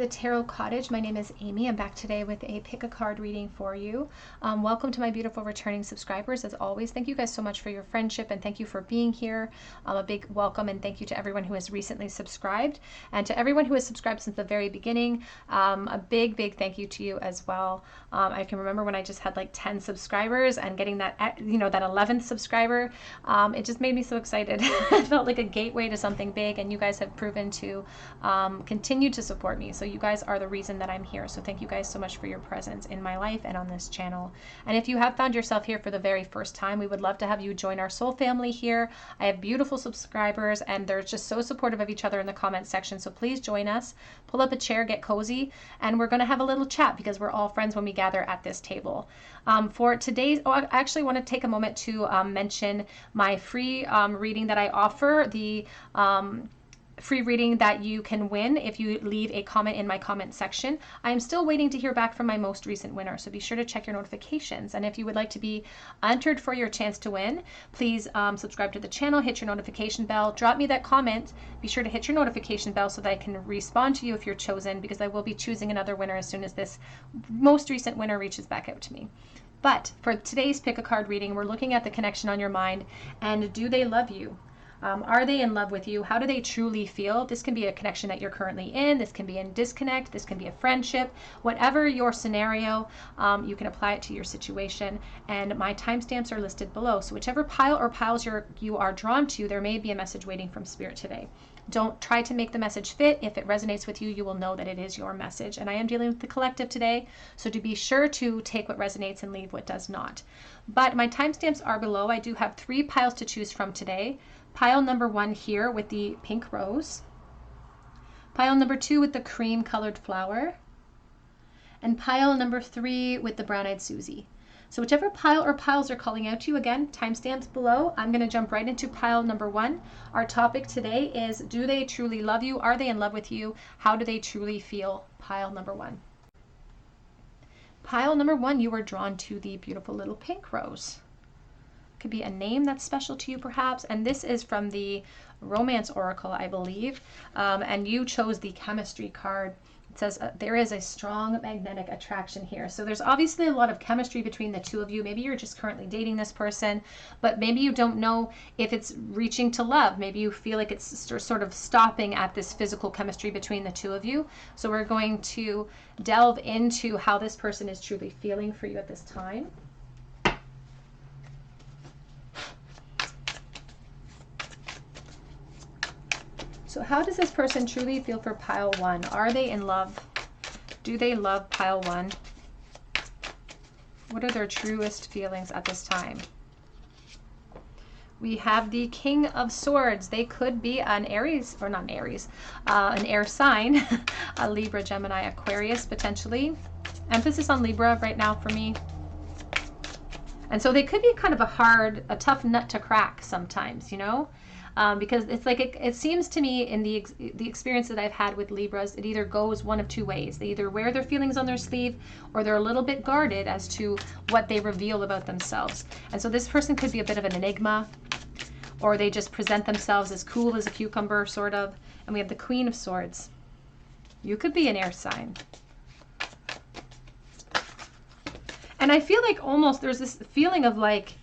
the Tarot Cottage. My name is Amy. I'm back today with a pick a card reading for you. Welcome to my beautiful returning subscribers. As always, thank you guys so much for your friendship and thank you for being here. A big welcome and thank you to everyone who has recently subscribed, and to everyone who has subscribed since the very beginning. A big thank you to you as well. I can remember when I just had like 10 subscribers and getting that, that 11th subscriber. It just made me so excited. It felt like a gateway to something big, and you guys have proven to continue to support me. So you guys are the reason that I'm here. So thank you guys so much for your presence in my life and on this channel. And if you have found yourself here for the very first time, we would love to have you join our soul family here. I have beautiful subscribers and they're just so supportive of each other in the comment section. So please join us, pull up a chair, get cozy, and we're going to have a little chat because we're all friends when we gather at this table. For today's, I actually want to take a moment to mention my free reading that I offer, the free reading that you can win if you leave a comment in my comment section. I am still waiting to hear back from my most recent winner, so be sure to check your notifications. And if you would like to be entered for your chance to win, please subscribe to the channel, hit your notification bell, drop me that comment. Be sure to hit your notification bell so that I can respond to you if you're chosen, because I will be choosing another winner as soon as this most recent winner reaches back out to me. But for today's pick a card reading, we're looking at the connection on your mind and do they love you? Are they in love with you? How do they truly feel? This can be a connection that you're currently in. This can be in disconnect. This can be a friendship. Whatever your scenario, you can apply it to your situation. And my timestamps are listed below. So whichever pile or piles you are drawn to, there may be a message waiting from Spirit today. Don't try to make the message fit. If it resonates with you, you will know that it is your message. And I am dealing with the collective today, so to be sure to take what resonates and leave what does not. But my timestamps are below. I do have 3 piles to choose from today. Pile number 1 here with the pink rose. Pile number 2 with the cream colored flower. And pile number 3 with the brown-eyed Susie. So whichever pile or piles are calling out to you, again, timestamps below. I'm going to jump right into pile number 1. Our topic today is, do they truly love you? Are they in love with you? How do they truly feel? Pile number 1. Pile number 1, you were drawn to the beautiful little pink rose. Could be a name that's special to you perhaps, and this is from the Romance Oracle, I believe, and you chose the chemistry card. It says there is a strong magnetic attraction here. So there's obviously a lot of chemistry between the two of you. Maybe you're just currently dating this person, but maybe you don't know if it's reaching to love. Maybe you feel like it's sort of stopping at this physical chemistry between the two of you. So we're going to delve into how this person is truly feeling for you at this time. So how does this person truly feel for pile 1? Are they in love? Do they love pile 1? What are their truest feelings at this time? We have the King of Swords. They could be an Aries, or not an Aries, an air sign, a Libra, Gemini, Aquarius, potentially. Emphasis on Libra right now for me. And so they could be kind of a tough nut to crack sometimes, you know? Because it's like it seems to me in the experience that I've had with Libras, it either goes one of 2 ways. They either wear their feelings on their sleeve, or they're a little bit guarded as to what they reveal about themselves. And so this person could be a bit of an enigma, or they just present themselves as cool as a cucumber, sort of. And we have the Queen of Swords. You could be an air sign. And I feel like almost there's this feeling of like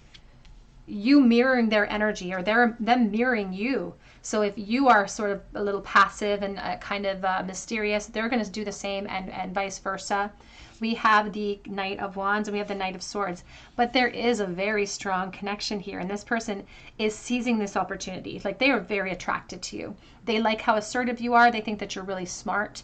you mirroring their energy, or them mirroring you. So if you are sort of a little passive and kind of mysterious, they're going to do the same, and vice versa. We have the Knight of Wands and we have the Knight of Swords, but there is a very strong connection here, and this person is seizing this opportunity. Like, they are very attracted to you. They like how assertive you are. They think that you're really smart.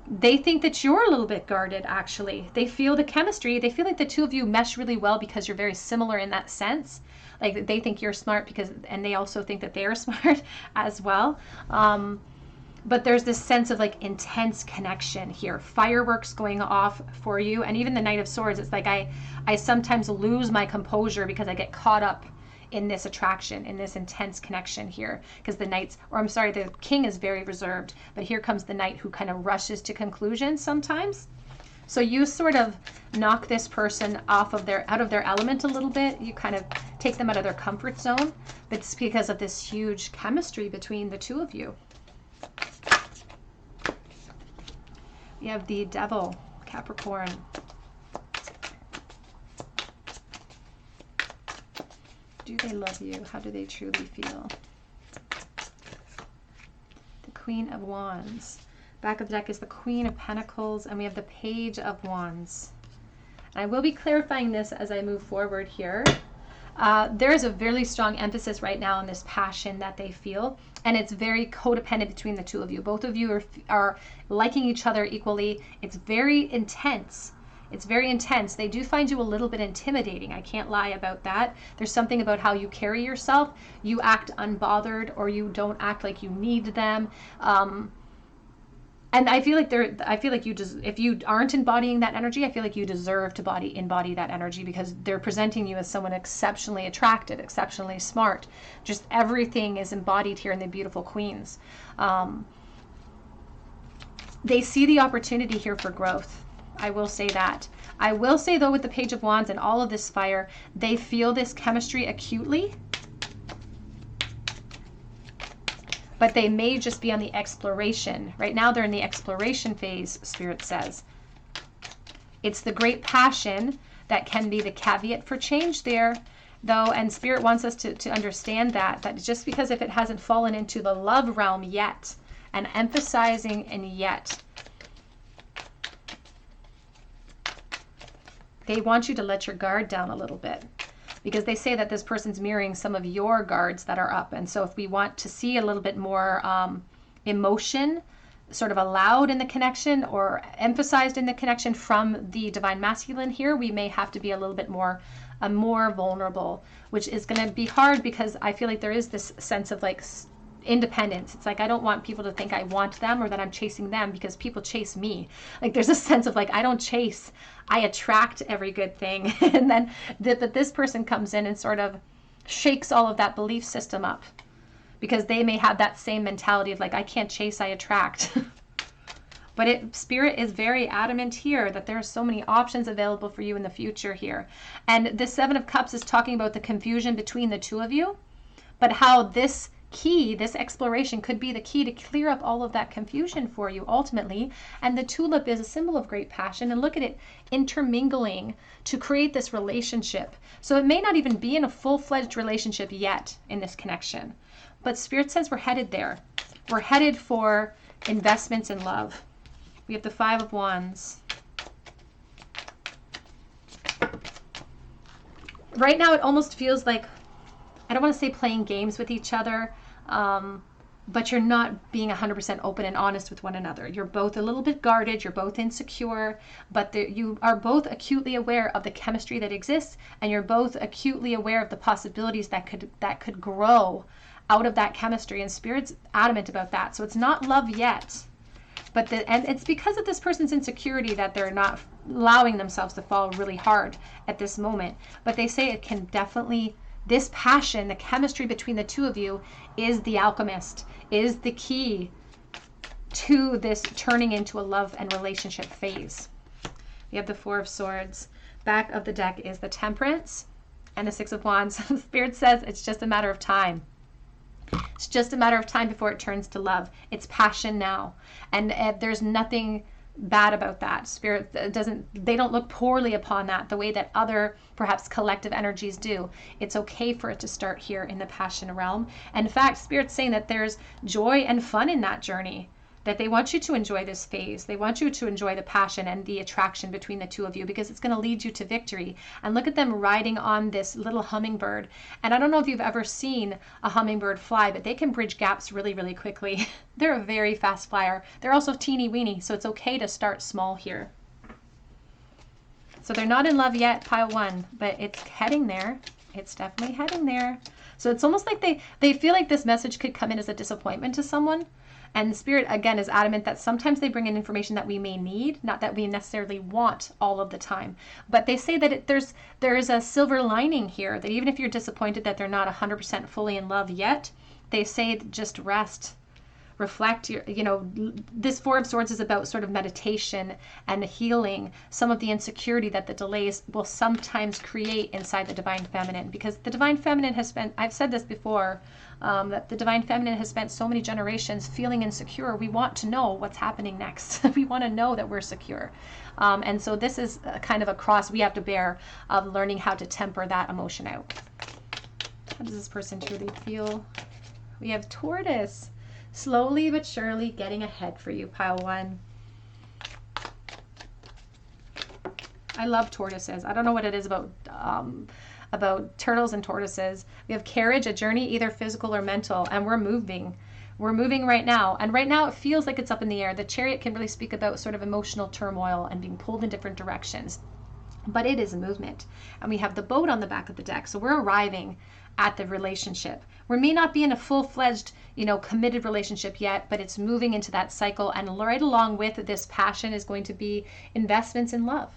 They think that you're a little bit guarded, actually. They feel the chemistry. They feel like the two of you mesh really well because you're very similar in that sense. Like, they think you're smart and they also think that they're smart as well. But there's this sense of like intense connection here. Fireworks going off for you. And even the Knight of Swords, it's like I sometimes lose my composure because I get caught up in this attraction, in this intense connection here, because the King is very reserved, but here comes the Knight who kind of rushes to conclusions sometimes. So you sort of knock this person out of their element a little bit. You kind of take them out of their comfort zone. It's because of this huge chemistry between the two of you. You have the Devil, Capricorn. Do they love you? How do they truly feel? The Queen of Wands. Back of the deck is the Queen of Pentacles, and we have the Page of Wands. And I will be clarifying this as I move forward here. There is a very strong emphasis right now on this passion that they feel, and it's very codependent between the two of you. Both of you are liking each other equally. It's very intense. It's very intense. They do find you a little bit intimidating. I can't lie about that. There's something about how you carry yourself. You act unbothered, or you don't act like you need them. And I feel like if you aren't embodying that energy, I feel like you deserve to embody that energy, because they're presenting you as someone exceptionally attractive, exceptionally smart. Just everything is embodied here in the beautiful queens. They see the opportunity here for growth. I will say that. I will say, though, with the Page of Wands and all of this fire, they feel this chemistry acutely, but they may just be on the exploration. Right now, they're in the exploration phase, Spirit says. It's the great passion that can be the caveat for change there, though, and Spirit wants us to understand that just because if it hasn't fallen into the love realm yet, and emphasizing and yet, they want you to let your guard down a little bit, because they say that this person's mirroring some of your guards that are up. And so if we want to see a little bit more emotion sort of allowed in the connection, or emphasized in the connection from the Divine Masculine here, we may have to be a little bit more vulnerable, which is going to be hard, because I feel like there is this sense of like independence. It's like, I don't want people to think I want them, or that I'm chasing them, because people chase me. Like, there's a sense of like, I don't chase, I attract every good thing. And then that this person comes in and sort of shakes all of that belief system up, because they may have that same mentality of like, I can't chase, I attract. But Spirit is very adamant here that there are so many options available for you in the future here. And the Seven of Cups is talking about the confusion between the two of you, but how this exploration could be the key to clear up all of that confusion for you ultimately. And the tulip is a symbol of great passion, and look at it intermingling to create this relationship. So it may not even be in a full-fledged relationship yet in this connection, but Spirit says we're headed there. We're headed for investments in love. We have the Five of Wands. Right now it almost feels like, I don't want to say playing games with each other, but you're not being 100% open and honest with one another. You're both a little bit guarded, you're both insecure, but you are both acutely aware of the chemistry that exists, and you're both acutely aware of the possibilities that could grow out of that chemistry, and Spirit's adamant about that. So it's not love yet, and it's because of this person's insecurity that they're not allowing themselves to fall really hard at this moment. But they say it can definitely, this passion, the chemistry between the two of you is the alchemist, is the key to this turning into a love and relationship phase. We have the Four of Swords. Back of the deck is the Temperance and the Six of Wands. Spirit says it's just a matter of time. It's just a matter of time before it turns to love. It's passion now. And there's nothing bad about that. Spirit they don't look poorly upon that the way that other perhaps collective energies do. It's okay for it to start here in the passion realm. And in fact, Spirit's saying that there's joy and fun in that journey, that they want you to enjoy this phase. They want you to enjoy the passion and the attraction between the two of you, because it's going to lead you to victory. And look at them riding on this little hummingbird. And I don't know if you've ever seen a hummingbird fly, but they can bridge gaps really, really quickly. They're a very fast flyer. They're also teeny weeny, so it's okay to start small here. So they're not in love yet, pile one, but it's heading there. It's definitely heading there. So it's almost like they feel like this message could come in as a disappointment to someone. And Spirit, again, is adamant that sometimes they bring in information that we may need, not that we necessarily want all of the time. But they say that there is a silver lining here, that even if you're disappointed that they're not 100% fully in love yet, they say just rest. reflect. This Four of Swords is about sort of meditation and healing some of the insecurity that the delays will sometimes create inside the Divine Feminine, because the Divine Feminine has spent, I've said this before, that the Divine Feminine has spent so many generations feeling insecure. We want to know what's happening next. We want to know that we're secure. And so this is kind of a cross we have to bear of learning how to temper that emotion out. How does this person truly feel? We have Tortoise. Slowly but surely getting ahead for you, pile one. I love tortoises. I don't know what it is about turtles and tortoises. We have Carriage, a journey either physical or mental, and we're moving. We're moving right now, and right now it feels like it's up in the air. The Chariot can really speak about sort of emotional turmoil and being pulled in different directions, but it is a movement. And we have the Boat on the back of the deck, so we're arriving at the relationship. We may not be in a full-fledged, committed relationship yet, but it's moving into that cycle, and right along with this passion is going to be investments in love.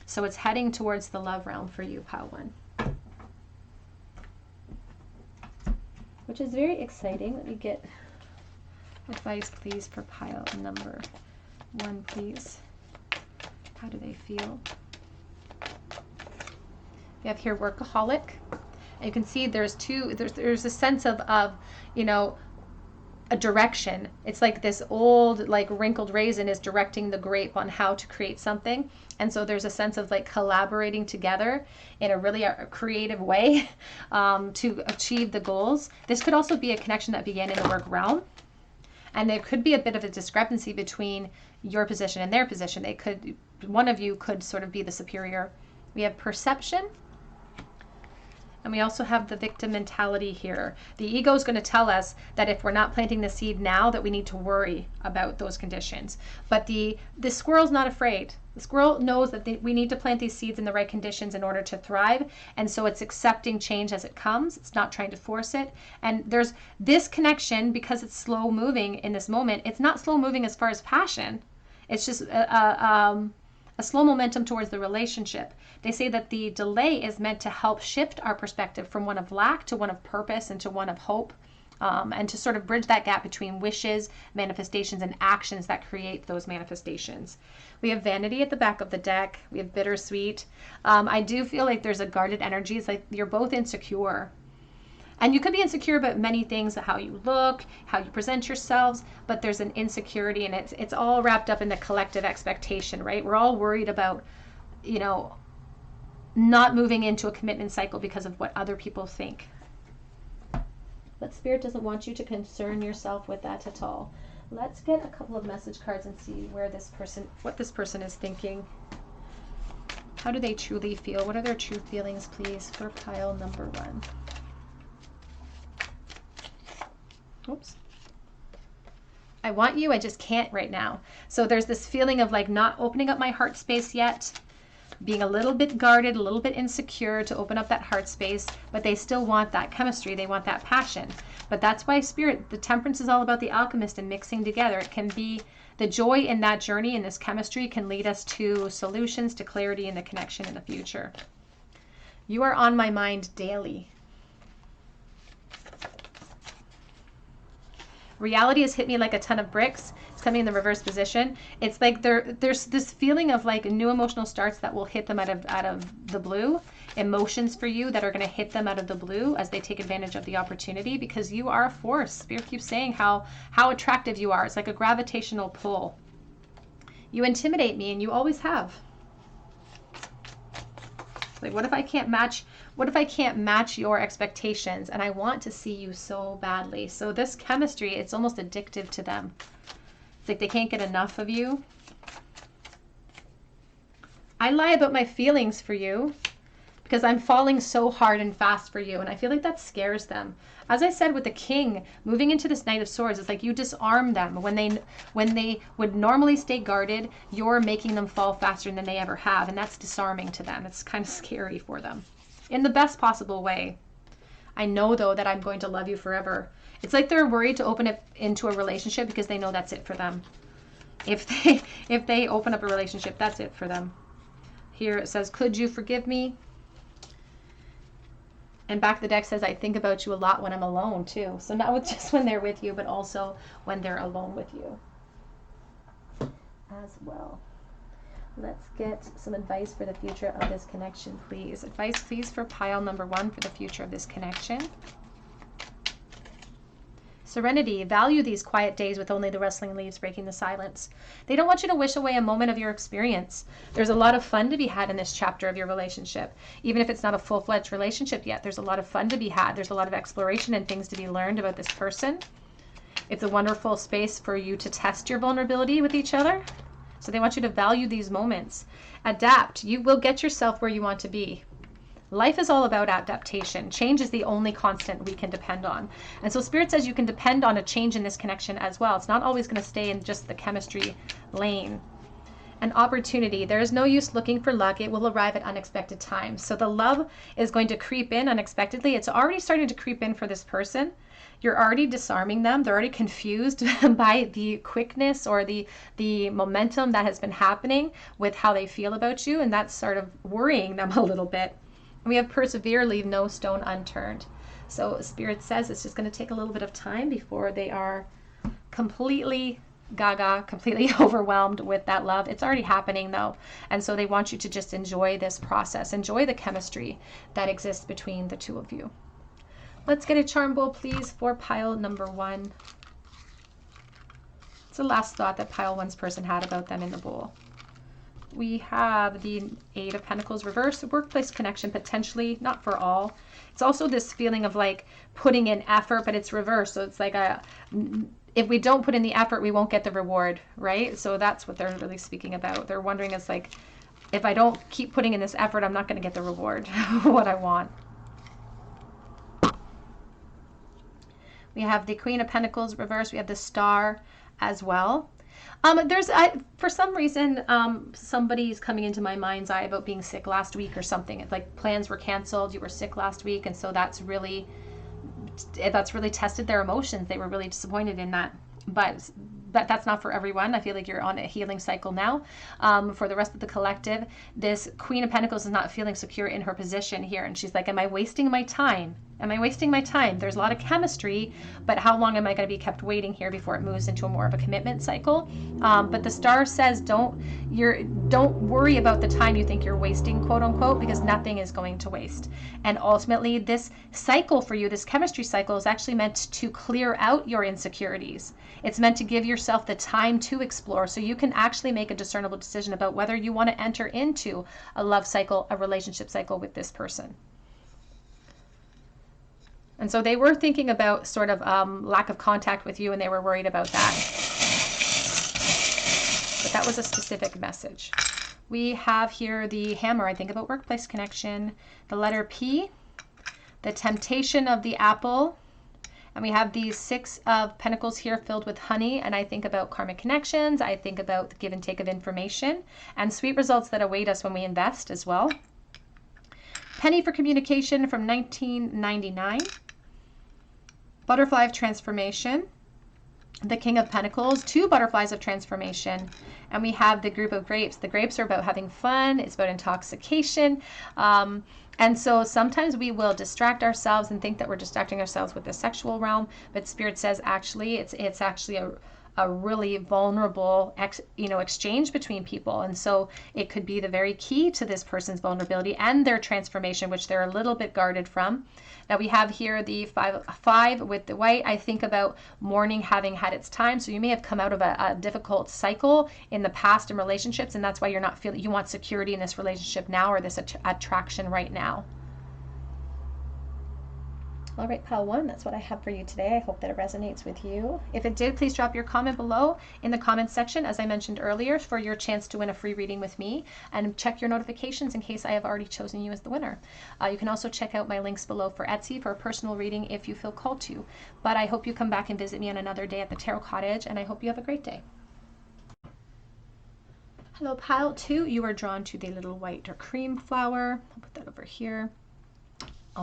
So it's heading towards the love realm for you, pile one. Which is very exciting. Let me get advice, please, for pile number one, please. How do they feel? We have here Workaholic. And you can see there's a sense of a direction. It's like this old, like wrinkled raisin is directing the grape on how to create something. And so there's a sense of like collaborating together in a really creative way to achieve the goals. This could also be a connection that began in the work realm. And there could be a bit of a discrepancy between your position and their position. One of you could sort of be the superior. We have Perception. And we also have the victim mentality here. The ego is going to tell us that if we're not planting the seed now, that we need to worry about those conditions. But the squirrel's not afraid. The squirrel knows that we need to plant these seeds in the right conditions in order to thrive. And so it's accepting change as it comes. It's not trying to force it. And there's this connection, because it's slow moving in this moment. It's not slow moving as far as passion. It's just a slow momentum towards the relationship. They say that the delay is meant to help shift our perspective from one of lack to one of purpose and to one of hope, and to sort of bridge that gap between wishes, manifestations, and actions that create those manifestations. We have Vanity at the back of the deck. We have Bittersweet. I do feel like there's a guarded energy. It's like you're both insecure. And you could be insecure about many things, how you look, how you present yourselves, but there's an insecurity, and it's all wrapped up in the collective expectation, right? We're all worried about, not moving into a commitment cycle because of what other people think. But Spirit doesn't want you to concern yourself with that at all. Let's get a couple of message cards and see what this person is thinking. How do they truly feel? What are their true feelings, please, for pile number one? Oops. I want you, I just can't right now. So there's this feeling of like not opening up my heart space yet, being a little bit guarded, a little bit insecure to open up that heart space, but they still want that chemistry. They want that passion. But that's why Spirit, the Temperance is all about the alchemist and mixing together. It can be the joy in that journey, and this chemistry can lead us to solutions, to clarity, and the connection in the future. You are on my mind daily. Reality has hit me like a ton of bricks. It's coming in the reverse position. It's like there's this feeling of like new emotional starts that will hit them out of the blue. Emotions for you that are going to hit them out of the blue as they take advantage of the opportunity, because you are a force. Spirit keeps saying how attractive you are. It's like a gravitational pull. You intimidate me, and you always have. Like, what if I can't match your expectations, and I want to see you so badly? So this chemistry, it's almost addictive to them. It's like they can't get enough of you. I lie about my feelings for you because I'm falling so hard and fast for you, and I feel like that scares them. As I said with the King, moving into this Knight of Swords, it's like you disarm them. When they would normally stay guarded, you're making them fall faster than they ever have, and that's disarming to them. It's kind of scary for them in the best possible way. I know, though, that I'm going to love you forever. It's like they're worried to open it into a relationship because they know that's it for them. If they open up a relationship, that's it for them. Here it says, could you forgive me? And back of the deck says, I think about you a lot when I'm alone too. So not with just when they're with you, but also when they're alone with you as well. Let's get some advice for the future of this connection, please. Advice, please, for pile number 1 for the future of this connection. Serenity. Value these quiet days with only the rustling leaves breaking the silence. They don't want you to wish away a moment of your experience. There's a lot of fun to be had in this chapter of your relationship. Even if it's not a full-fledged relationship yet, there's a lot of fun to be had. There's a lot of exploration and things to be learned about this person. It's a wonderful space for you to test your vulnerability with each other. So they want you to value these moments. Adapt. You will get yourself where you want to be. Life is all about adaptation. Change is the only constant we can depend on. And so Spirit says you can depend on a change in this connection as well. It's not always going to stay in just the chemistry lane. An opportunity. There is no use looking for luck. It will arrive at unexpected times. So the love is going to creep in unexpectedly. It's already starting to creep in for this person. You're already disarming them. They're already confused by the quickness or the momentum that has been happening with how they feel about you. And that's sort of worrying them a little bit. We have persevere, leave no stone unturned. So Spirit says it's just going to take a little bit of time before they are completely gaga, completely overwhelmed with that love. It's already happening though. And so they want you to just enjoy this process. Enjoy the chemistry that exists between the two of you. Let's get a charm bowl, please, for pile number 1. It's the last thought that pile 1's person had about them in the bowl. We have the 8 of Pentacles reverse, workplace connection, potentially, not for all. It's also this feeling of like putting in effort, but it's reverse. So it's like if we don't put in the effort, we won't get the reward, right? So that's what they're really speaking about. They're wondering, it's like, if I don't keep putting in this effort, I'm not going to get the reward, what I want. We have the Queen of Pentacles reverse. We have the Star as well. For some reason, somebody's coming into my mind's eye about being sick last week or something. It's like plans were canceled. You were sick last week. And so that's really tested their emotions. They were really disappointed in that. But that's not for everyone. I feel like you're on a healing cycle now. For the rest of the collective, this Queen of Pentacles is not feeling secure in her position here. And she's like, am I wasting my time? Am I wasting my time? There's a lot of chemistry, but how long am I going to be kept waiting here before it moves into a more of a commitment cycle? But the Star says don't worry about the time you think you're wasting, quote unquote, because nothing is going to waste. And ultimately, this cycle for you, this chemistry cycle, is actually meant to clear out your insecurities. It's meant to give yourself the time to explore so you can actually make a discernible decision about whether you want to enter into a love cycle, a relationship cycle with this person. And so they were thinking about sort of lack of contact with you, and they were worried about that. But that was a specific message. We have here the Hammer, I think about workplace connection, the letter P, the temptation of the apple, and we have these 6 of Pentacles here filled with honey, and I think about karmic connections, I think about the give and take of information, and sweet results that await us when we invest as well. Penny for communication from 1999. Butterfly of transformation, the King of Pentacles, 2 butterflies of transformation, and we have the group of grapes. The grapes are about having fun. It's about intoxication. And so sometimes we will distract ourselves and think that we're distracting ourselves with the sexual realm, but Spirit says actually it's actually a really vulnerable exchange between people. And so it could be the very key to this person's vulnerability and their transformation, which they're a little bit guarded from. Now we have here the 5 with the white. I think about mourning having had its time. So you may have come out of a difficult cycle in the past in relationships, and that's why you're not feeling, you want security in this relationship now, or this attraction right now. All right, pile 1, that's what I have for you today. I hope that it resonates with you. If it did, please drop your comment below in the comments section, as I mentioned earlier, for your chance to win a free reading with me, and check your notifications in case I have already chosen you as the winner. You can also check out my links below for Etsy for a personal reading if you feel called to. But I hope you come back and visit me on another day at the Tarot Cottage, and I hope you have a great day. Hello, pile 2. You are drawn to the little white or cream flower. I'll put that over here.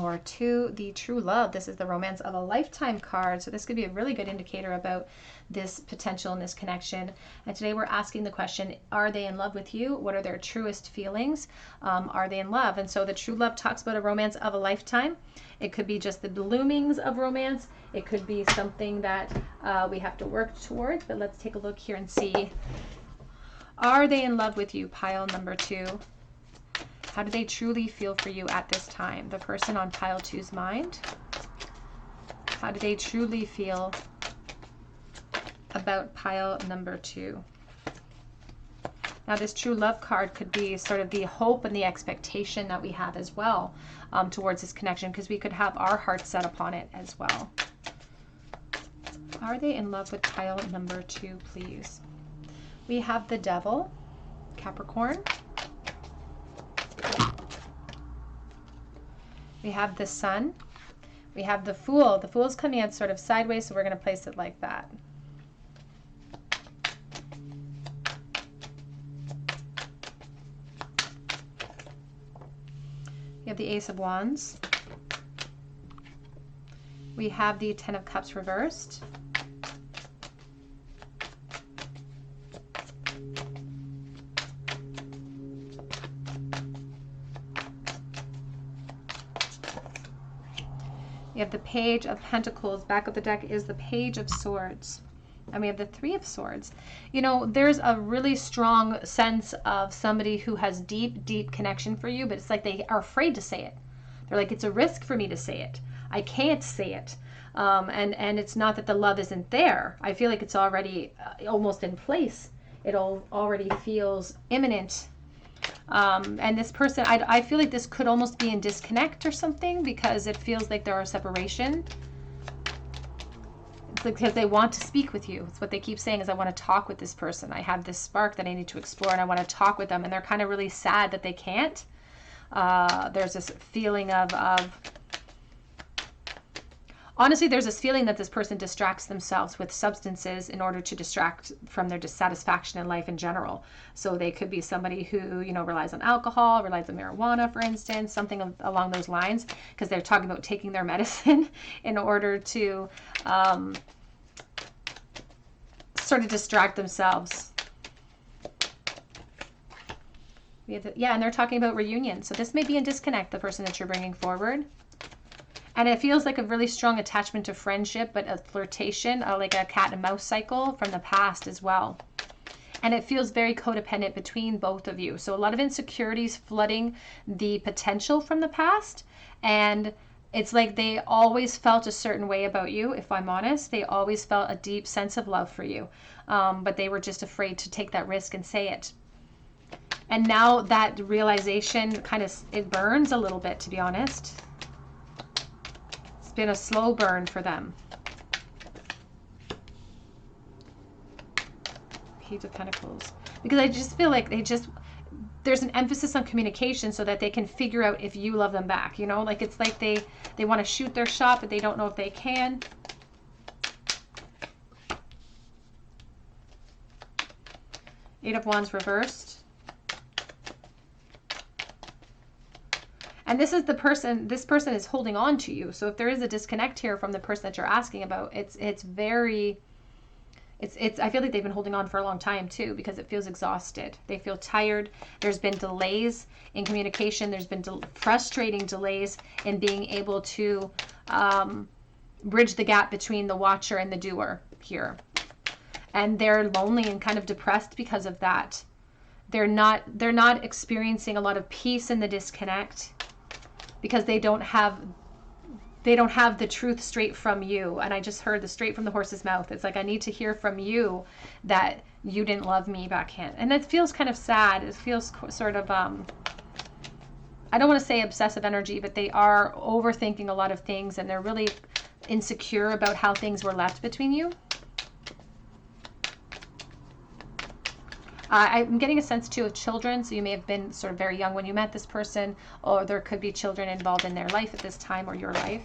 Or 2, the true love. This is the romance of a lifetime card. So this could be a really good indicator about this potential and this connection. And today we're asking the question, are they in love with you? What are their truest feelings? Are they in love? And so the true love talks about a romance of a lifetime. It could be just the bloomings of romance. It could be something that we have to work towards. But let's take a look here and see. Are they in love with you? Pile number 2. How do they truly feel for you at this time? The person on pile 2's mind. How do they truly feel about pile number 2? Now this true love card could be sort of the hope and the expectation that we have as well towards this connection, because we could have our heart set upon it as well. Are they in love with pile number 2, please? We have the Devil, Capricorn. We have the Sun. We have the Fool. The Fool's coming out sort of sideways, so we're going to place it like that. We have the Ace of Wands. We have the Ten of Cups reversed. We have the Page of Pentacles. Back of the deck is the Page of Swords. And we have the Three of Swords. You know, there's a really strong sense of somebody who has deep, deep connection for you, but it's like they are afraid to say it. They're like, it's a risk for me to say it. I can't say it. And it's not that the love isn't there. I feel like it's already almost in place. It already feels imminent. And this person, I feel like this could almost be in disconnect or something, because it feels like there are separation. It's because they want to speak with you. It's what they keep saying is, I want to talk with this person. I have this spark that I need to explore and I want to talk with them. And they're kind of really sad that they can't. There's this feeling of honestly, there's this feeling that this person distracts themselves with substances in order to distract from their dissatisfaction in life in general. So they could be somebody who, you know, relies on alcohol, relies on marijuana, for instance, something along those lines, because they're talking about taking their medicine in order to sort of distract themselves. Yeah, and they're talking about reunion. So this may be in disconnect, the person that you're bringing forward. And it feels like a really strong attachment to friendship, but a flirtation, like a cat and mouse cycle from the past as well. And it feels very codependent between both of you. So a lot of insecurities flooding the potential from the past. And it's like they always felt a certain way about you, if I'm honest. They always felt a deep sense of love for you. But they were just afraid to take that risk and say it. And now that realization kind of, it burns a little bit, to be honest. Been a slow burn for them. Page of Pentacles. Because I just feel like there's an emphasis on communication so that they can figure out if you love them back, you know? Like it's like they want to shoot their shot, but they don't know if they can. Eight of Wands reversed. And this is the person, this person is holding on to you. So if there is a disconnect here from the person that you're asking about, it's I feel like they've been holding on for a long time too, because it feels exhausted. They feel tired. There's been delays in communication. There's been frustrating delays in being able to bridge the gap between the watcher and the doer here. And they're lonely and kind of depressed because of that. They're not experiencing a lot of peace in the disconnect, because they don't have the truth straight from you. And I just heard the straight from the horse's mouth. It's like, I need to hear from you that you didn't love me backhand. And it feels kind of sad. It feels sort of, I don't want to say obsessive energy, but they are overthinking a lot of things, and they're really insecure about how things were left between you. I'm getting a sense too of children, so you may have been sort of very young when you met this person, or there could be children involved in their life at this time, or your life.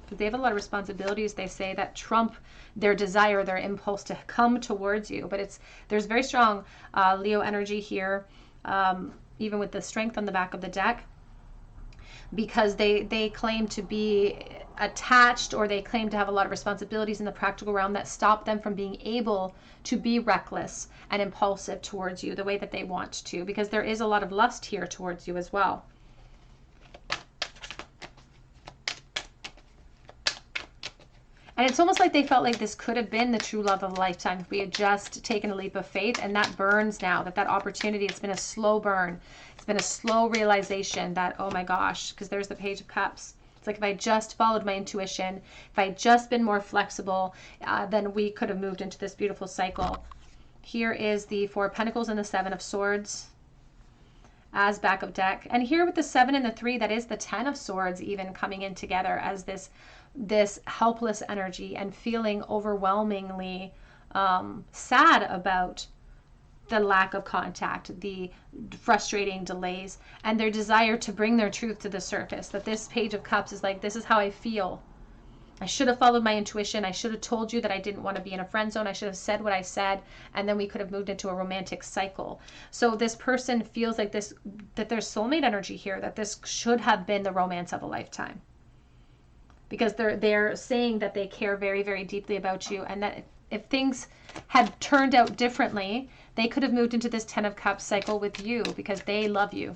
But they have a lot of responsibilities, they say, that trump their desire, their impulse to come towards you. But there's very strong Leo energy here, even with the strength on the back of the deck. because they claim to be attached, or they claim to have a lot of responsibilities in the practical realm that stop them from being able to be reckless and impulsive towards you the way that they want to, because there is a lot of lust here towards you as well. And it's almost like they felt like this could have been the true love of a lifetime if we had just taken a leap of faith, and that burns now, that opportunity, it's been a slow burn. It's been a slow realization that, oh my gosh, because there's the Page of Cups. It's like if I just followed my intuition, if I just been more flexible, then we could have moved into this beautiful cycle. Here is the Four of Pentacles and the Seven of Swords as back of deck. And here with the 7 and the 3, that is the 10 of Swords even coming in together as this helpless energy and feeling overwhelmingly sad about the lack of contact, the frustrating delays, and their desire to bring their truth to the surface. That this Page of Cups is like, this is how I feel. I should have followed my intuition. I should have told you that I didn't want to be in a friend zone. I should have said what I said, and then we could have moved into a romantic cycle. So this person feels like this, that there's soulmate energy here, that this should have been the romance of a lifetime. Because they're saying that they care very, very deeply about you, and that if things had turned out differently, they could have moved into this 10 of Cups cycle with you because they love you.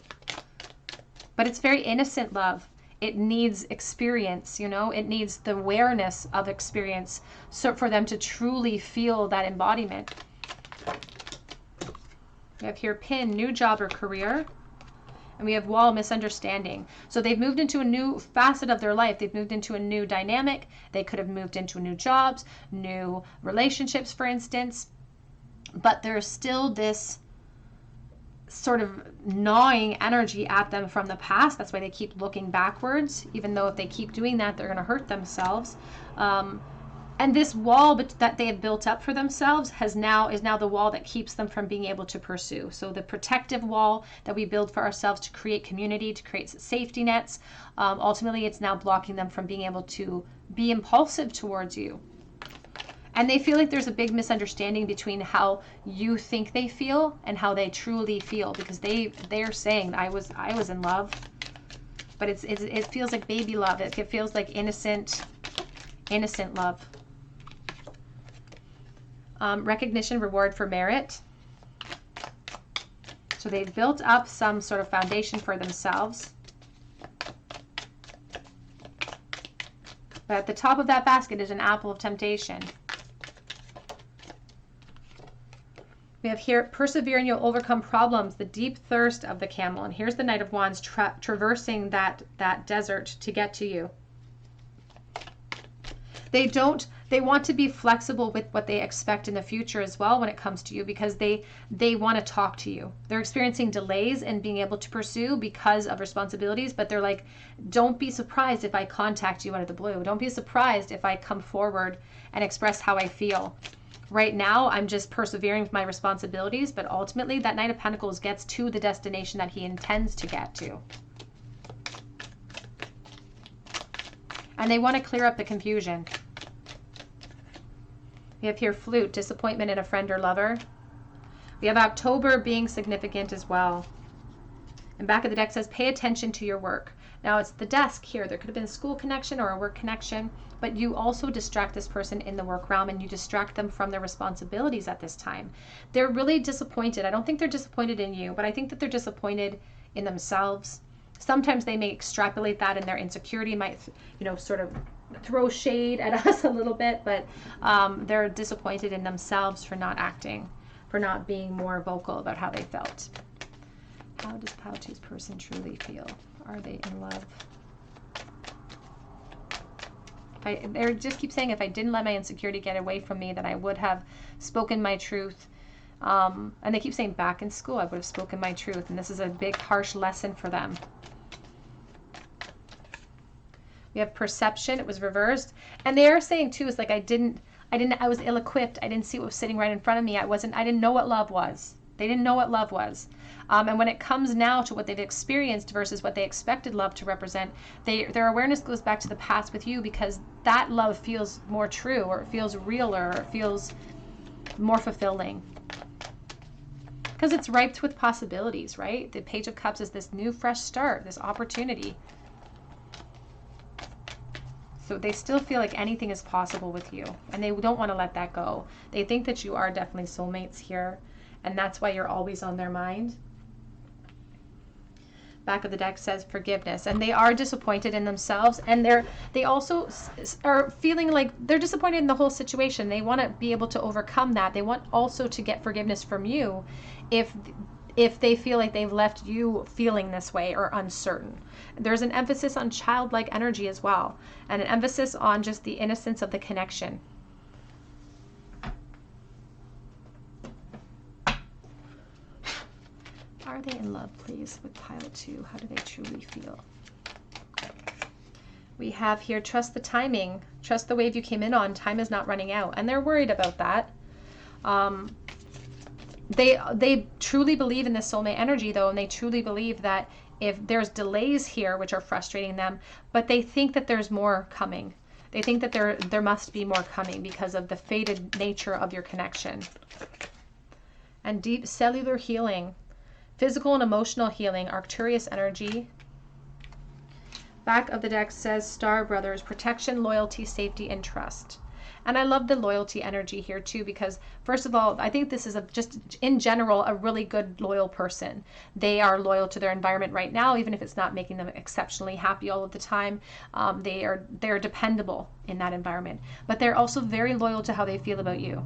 But it's very innocent love. It needs experience, you know, it needs the awareness of experience so for them to truly feel that embodiment. We have here Pin, new job or career. And we have Wall, misunderstanding. So they've moved into a new facet of their life. They've moved into a new dynamic. They could have moved into new jobs, new relationships, for instance. But there's still this sort of gnawing energy at them from the past. That's why they keep looking backwards, even though if they keep doing that, they're going to hurt themselves. And this wall that they have built up for themselves is now the wall that keeps them from being able to pursue. So the protective wall that we build for ourselves to create community, to create safety nets, ultimately it's now blocking them from being able to be impulsive towards you. And they feel like there's a big misunderstanding between how you think they feel and how they truly feel, because they're saying I was in love, but it feels like baby love. It feels like innocent love. Recognition, reward for merit. So they've built up some sort of foundation for themselves. But at the top of that basket is an apple of temptation. We have here, persevere and you'll overcome problems, the deep thirst of the camel. And here's the Knight of Wands traversing that desert to get to you. They want to be flexible with what they expect in the future as well when it comes to you, because they want to talk to you. They're experiencing delays in being able to pursue because of responsibilities, but they're like, don't be surprised if I contact you out of the blue. Don't be surprised if I come forward and express how I feel. Right now, I'm just persevering with my responsibilities, but ultimately that Knight of Pentacles gets to the destination that he intends to get to. And they want to clear up the confusion. We have here Flute, disappointment in a friend or lover. We have October being significant as well. And back of the deck says, pay attention to your work. Now it's the desk here. There could have been a school connection or a work connection, but you also distract this person in the work realm and you distract them from their responsibilities at this time. They're really disappointed. I don't think they're disappointed in you, but I think that they're disappointed in themselves. Sometimes they may extrapolate that, and their insecurity might, sort of throw shade at us a little bit, but they're disappointed in themselves for not acting, for not being more vocal about how they felt. How does Pouty's person truly feel? Are they in love? They just keep saying, if I didn't let my insecurity get away from me, then I would have spoken my truth. And they keep saying, back in school, I would have spoken my truth. And this is a big, harsh lesson for them. We have perception. It was reversed. And they are saying too, is like, I was ill-equipped. I didn't see what was sitting right in front of me. I didn't know what love was. They didn't know what love was. And when it comes now to what they've experienced versus what they expected love to represent, their awareness goes back to the past with you, because that love feels more true, or it feels realer, or it feels more fulfilling. Because it's ripe with possibilities, right? The Page of Cups is this new, fresh start, this opportunity. So they still feel like anything is possible with you, and they don't want to let that go. They think that you are definitely soulmates here, and that's why you're always on their mind. Back of the deck says forgiveness, and they are disappointed in themselves, and they also are feeling like they're disappointed in the whole situation. They want to be able to overcome that. They want also to get forgiveness from you if they feel like they've left you feeling this way or uncertain. There's an emphasis on childlike energy as well, and an emphasis on just the innocence of the connection. Are they in love, please, with pile 2? How do they truly feel? We have here, trust the timing. Trust the wave you came in on. Time is not running out. And they're worried about that. They truly believe in the soulmate energy, though, and they truly believe that if there's delays here, which are frustrating them, but they think that there's more coming. They think that there must be more coming because of the fated nature of your connection. And deep cellular healing. Physical and emotional healing, Arcturus energy. Back of the deck says Star Brothers, protection, loyalty, safety, and trust. And I love the loyalty energy here too, because first of all, I think this is just in general a really good loyal person. They are loyal to their environment right now, even if it's not making them exceptionally happy all of the time. They're dependable in that environment, but they're also very loyal to how they feel about you.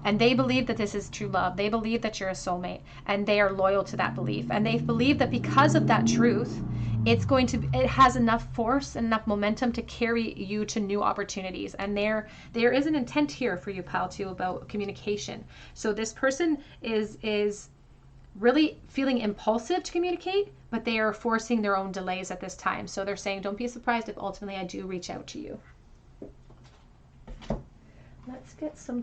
And they believe that this is true love. They believe that you're a soulmate, and they are loyal to that belief. And they believe that because of that truth, it has enough force and enough momentum to carry you to new opportunities. And there is an intent here for you, pile 2, about communication. So this person is really feeling impulsive to communicate, but they are forcing their own delays at this time. So they're saying, don't be surprised if ultimately I do reach out to you. Let's get some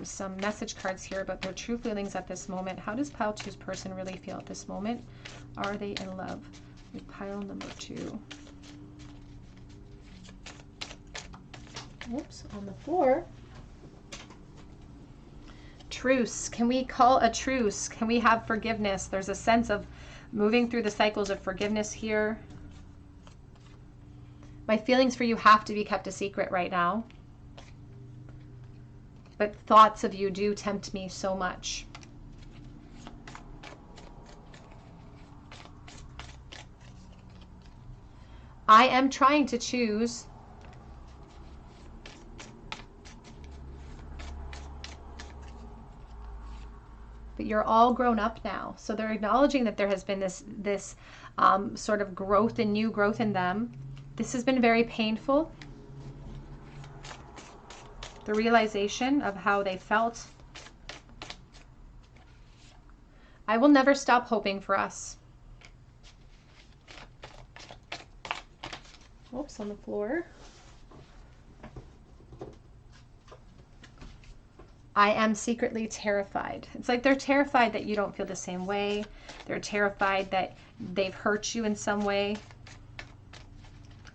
some message cards here about their true feelings at this moment. How does pile 2's person really feel at this moment? Are they in love with pile number 2? Oops, on the floor. Truce. Can we call a truce? Can we have forgiveness? There's a sense of moving through the cycles of forgiveness here. My feelings for you have to be kept a secret right now. But thoughts of you do tempt me so much. I am trying to choose. But you're all grown up now. So they're acknowledging that there has been this sort of growth in you, growth in them. This has been very painful. The realization of how they felt. I will never stop hoping for us. Oops, on the floor. I am secretly terrified. It's like they're terrified that you don't feel the same way. They're terrified that they've hurt you in some way.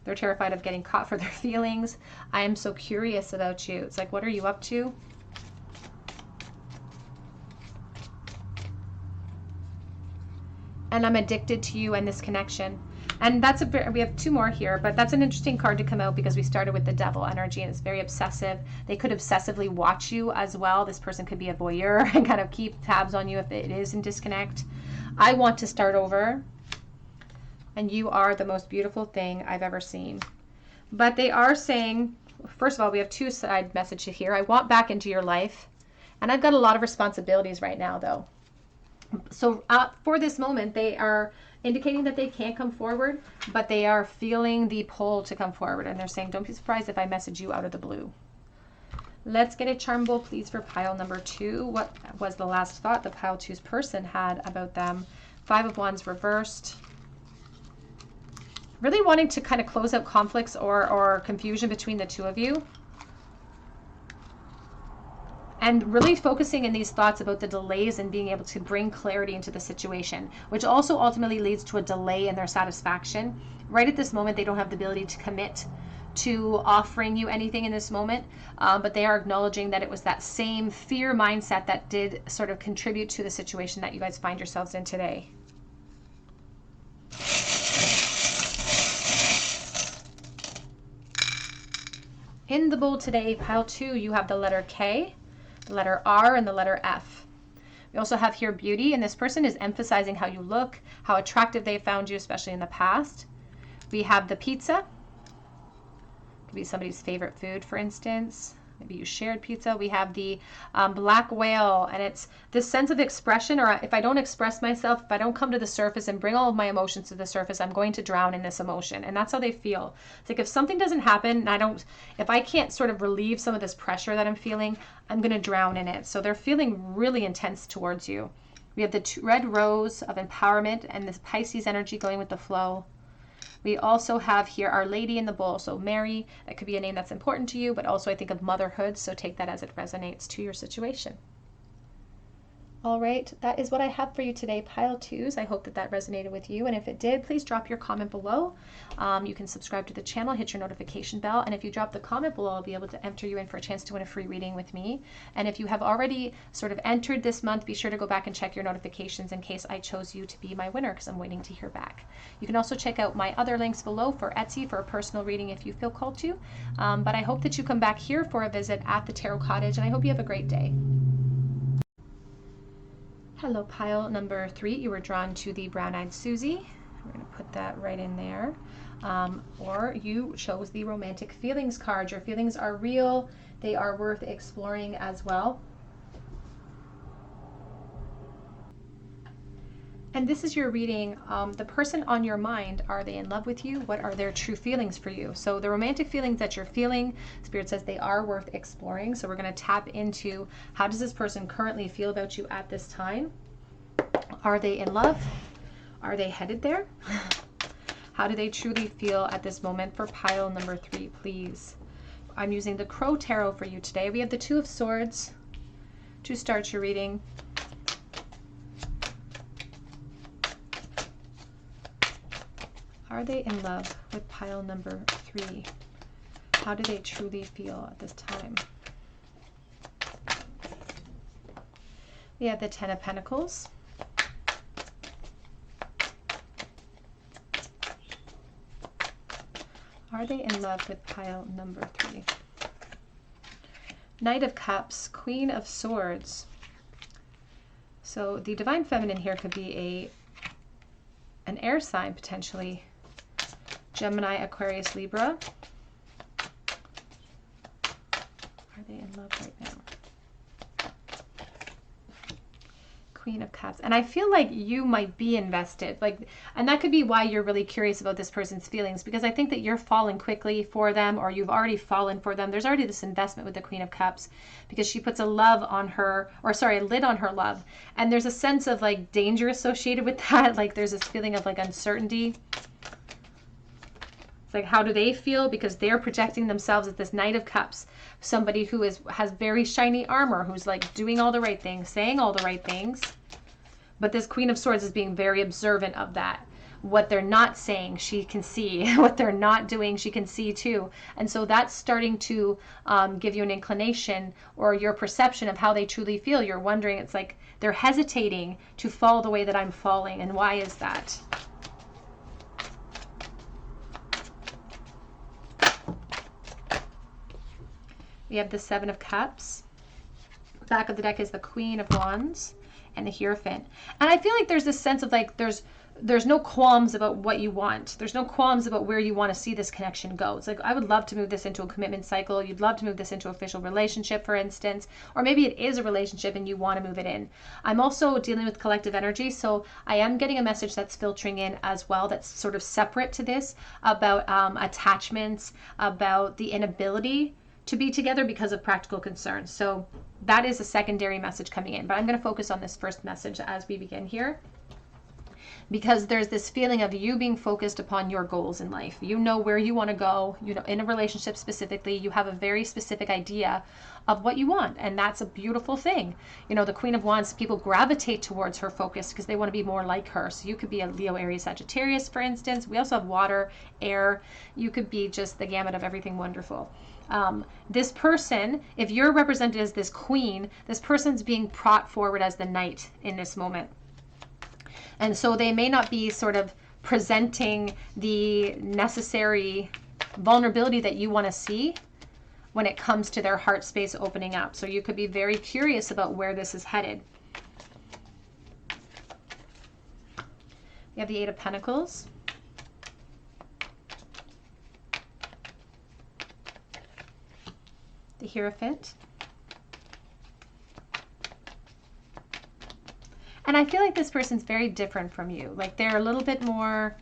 They're terrified of getting caught for their feelings. I am so curious about you. It's like, what are you up to? And I'm addicted to you and this connection. And we have 2 more here, but that's an interesting card to come out because we started with the devil energy and it's very obsessive. They could obsessively watch you as well. This person could be a voyeur and kind of keep tabs on you if it is in disconnect. I want to start over. And you are the most beautiful thing I've ever seen. But they are saying, first of all, we have 2 side messages here. I want back into your life. And I've got a lot of responsibilities right now, though. So for this moment, they are indicating that they can't come forward, but they are feeling the pull to come forward. And they're saying, don't be surprised if I message you out of the blue. Let's get a charm bowl, please, for pile number 2. What was the last thought the pile 2's person had about them? 5 of Wands reversed. Really wanting to kind of close out conflicts or confusion between the 2 of you. And really focusing in these thoughts about the delays and being able to bring clarity into the situation, which also ultimately leads to a delay in their satisfaction. Right at this moment, they don't have the ability to commit to offering you anything in this moment, but they are acknowledging that it was that same fear mindset that did sort of contribute to the situation that you guys find yourselves in today. In the bowl today, pile 2, you have the letter K, the letter R, and the letter F. We also have here beauty, and this person is emphasizing how you look, how attractive they found you, especially in the past. We have the pizza. Could be somebody's favorite food, for instance. Maybe you shared pizza. We have the black whale, and it's this sense of expression, or if I don't express myself, if I don't come to the surface and bring all of my emotions to the surface, I'm going to drown in this emotion. And that's how they feel. It's like if something doesn't happen, and if I can't sort of relieve some of this pressure that I'm feeling, I'm going to drown in it. So they're feeling really intense towards you. We have the red rose of empowerment and this Pisces energy going with the flow. We also have here Our Lady in the bowl. So Mary, that could be a name that's important to you, but also I think of motherhood. So take that as it resonates to your situation. All right, that is what I have for you today, pile 2s. I hope that that resonated with you. And if it did, please drop your comment below. You can subscribe to the channel, hit your notification bell. And if you drop the comment below, I'll be able to enter you in for a chance to win a free reading with me. And if you have already sort of entered this month, be sure to go back and check your notifications in case I chose you to be my winner, because I'm waiting to hear back. You can also check out my other links below for Etsy for a personal reading if you feel called to. But I hope that you come back here for a visit at the Tarot Cottage, and I hope you have a great day. Hello, pile number 3. You were drawn to the Brown-Eyed Susie. We're going to put that right in there. Or you chose the Romantic Feelings card. Your feelings are real. They are worth exploring as well. And this is your reading. The person on your mind, are they in love with you? What are their true feelings for you? So the romantic feelings that you're feeling, Spirit says they are worth exploring. So we're going to tap into, how does this person currently feel about you at this time? Are they in love? Are they headed there? How do they truly feel at this moment for pile number 3, please? I'm using the Crow Tarot for you today. We have the Two of Swords to start your reading. Are they in love with pile number 3? How do they truly feel at this time? We have the Ten of Pentacles. Are they in love with pile number 3? Knight of Cups, Queen of Swords. So the Divine Feminine here could be an air sign potentially. Gemini, Aquarius, Libra. Are they in love right now? Queen of Cups. And I feel like you might be invested. And that could be why you're really curious about this person's feelings, because I think that you're falling quickly for them, or you've already fallen for them. There's already this investment with the Queen of Cups, because she puts a lid on her love. And there's a sense of danger associated with that. There's this feeling of uncertainty. It's how do they feel? Because they're projecting themselves as this Knight of Cups, somebody who has very shiny armor, who's doing all the right things, saying all the right things. But this Queen of Swords is being very observant of that. What they're not saying, she can see. What they're not doing, she can see too. And so that's starting to give you an inclination, or your perception of how they truly feel. You're wondering, it's they're hesitating to fall the way that I'm falling. And why is that? We have the Seven of Cups. Back of the deck is the Queen of Wands and the Hierophant. And I feel like there's this sense of there's no qualms about what you want. There's no qualms about where you want to see this connection go. It's I would love to move this into a commitment cycle. You'd love to move this into an official relationship, for instance. Or maybe it is a relationship and you want to move it in. I'm also dealing with collective energy, so I am getting a message that's filtering in as well that's sort of separate to this, about attachments, about the inability to be together because of practical concerns. So that is a secondary message coming in. But I'm going to focus on this first message as we begin here, because there's this feeling of you being focused upon your goals in life. You know where you want to go. In a relationship specifically, you have a very specific idea of what you want, and that's a beautiful thing. The Queen of Wands, people gravitate towards her focus because they want to be more like her. So you could be a Leo, Aries, Sagittarius, for instance. We also have water, air. You could be just the gamut of everything wonderful. This person, if you're represented as this queen, this person's being brought forward as the knight in this moment. And so they may not be sort of presenting the necessary vulnerability that you want to see, when it comes to their heart space opening up. So you could be very curious about where this is headed. We have the Eight of Pentacles. The Hierophant. And I feel like this person's very different from you. Like they're a little bit more,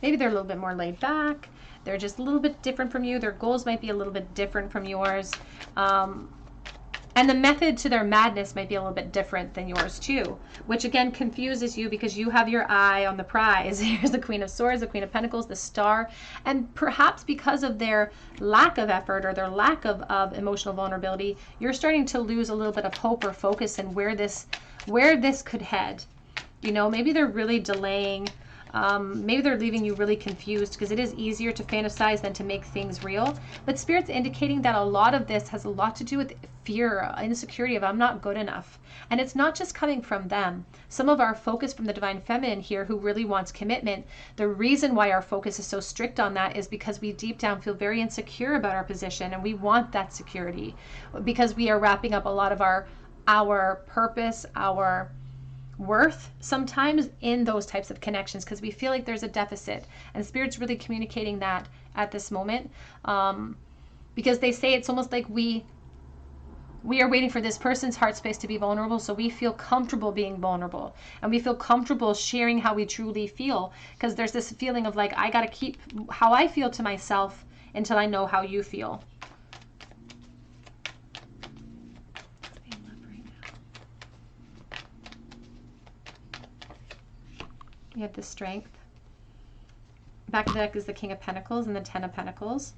maybe they're a little bit more laid back. They're just a little bit different from you. Their goals might be a little bit different from yours. And the method to their madness might be a little bit different than yours too, which again confuses you because you have your eye on the prize. Here's the Queen of Swords, the Queen of Pentacles, the Star, and perhaps because of their lack of effort or their lack of emotional vulnerability, you're starting to lose a little bit of hope or focus in where this could head. You know, maybe they're really delaying. Maybe they're leaving you really confused because it is easier to fantasize than to make things real. But Spirit's indicating that a lot of this has a lot to do with fear, insecurity of I'm not good enough. And it's not just coming from them. Some of our focus from the Divine Feminine here who really wants commitment, the reason why our focus is so strict on that is because we deep down feel very insecure about our position and we want that security because we are wrapping up a lot of our purpose, our worth sometimes in those types of connections because we feel like there's a deficit, and Spirit's really communicating that at this moment, because they say it's almost like we are waiting for this person's heart space to be vulnerable, so we feel comfortable being vulnerable and we feel comfortable sharing how we truly feel, because there's this feeling of like I gotta keep how I feel to myself until I know how you feel. We have the Strength. Back of the deck is the King of Pentacles and the Ten of Pentacles.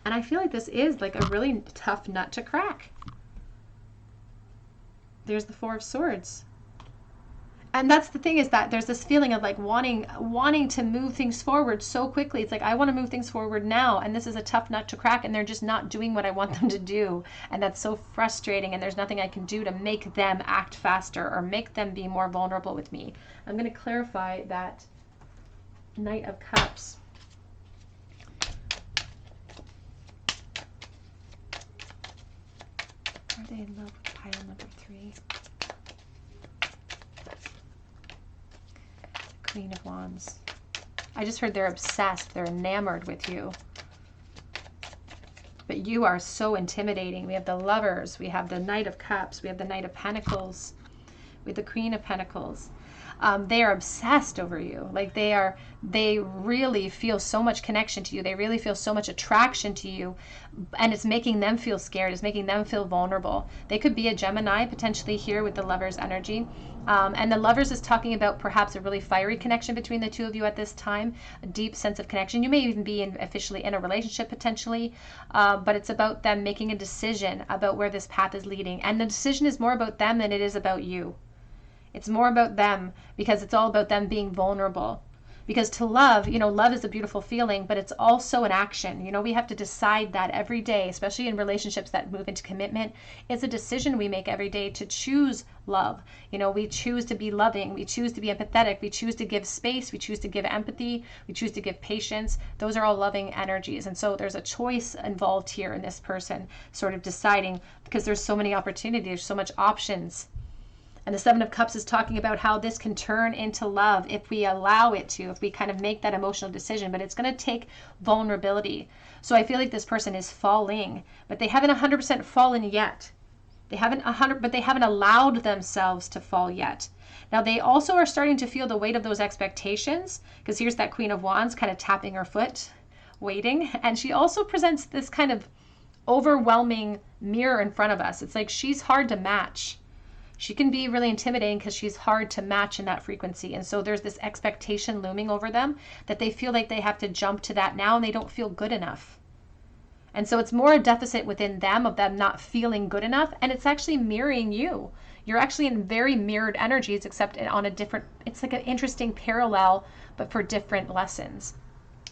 And I feel like this is like a really tough nut to crack. There's the Four of Swords. And that's the thing, is that there's this feeling of like wanting to move things forward so quickly. It's like, I want to move things forward now, and this is a tough nut to crack, and they're just not doing what I want them to do. And that's so frustrating, and there's nothing I can do to make them act faster or make them be more vulnerable with me. I'm going to clarify that Knight of Cups. Are they in love with pile number 3? Queen of Wands. I just heard they're obsessed. They're enamored with you. But you are so intimidating. We have the Lovers. We have the Knight of Cups. We have the Knight of Pentacles. We have the Queen of Pentacles. They are obsessed over you. Like they really feel so much connection to you. They really feel so much attraction to you, and it's making them feel scared. It's making them feel vulnerable. They could be a Gemini potentially here with the Lovers energy. And the Lovers is talking about perhaps a really fiery connection between the two of you at this time, a deep sense of connection. You may even be officially in a relationship potentially, but it's about them making a decision about where this path is leading. And the decision is more about them than it is about you. It's more about them because it's all about them being vulnerable. Because to love, love is a beautiful feeling, but it's also an action. We have to decide that every day, especially in relationships that move into commitment. It's a decision we make every day to choose love. We choose to be loving. We choose to be empathetic. We choose to give space. We choose to give empathy. We choose to give patience. Those are all loving energies. And so there's a choice involved here in this person sort of deciding, because there's so many opportunities, there's so much options. And the Seven of Cups is talking about how this can turn into love if we allow it to, if we kind of make that emotional decision, but it's going to take vulnerability. So I feel like this person is falling, but they haven't 100% fallen yet. They haven't allowed themselves to fall yet. Now they also are starting to feel the weight of those expectations, because here's that Queen of Wands kind of tapping her foot, waiting. And she also presents this kind of overwhelming mirror in front of us. It's like she's hard to match. She can be really intimidating because she's hard to match in that frequency. And so there's this expectation looming over them that they feel like they have to jump to that now, and they don't feel good enough. And so it's more a deficit within them of them not feeling good enough. And it's actually mirroring you. You're actually in very mirrored energies, except on a different, it's like an interesting parallel, but for different lessons.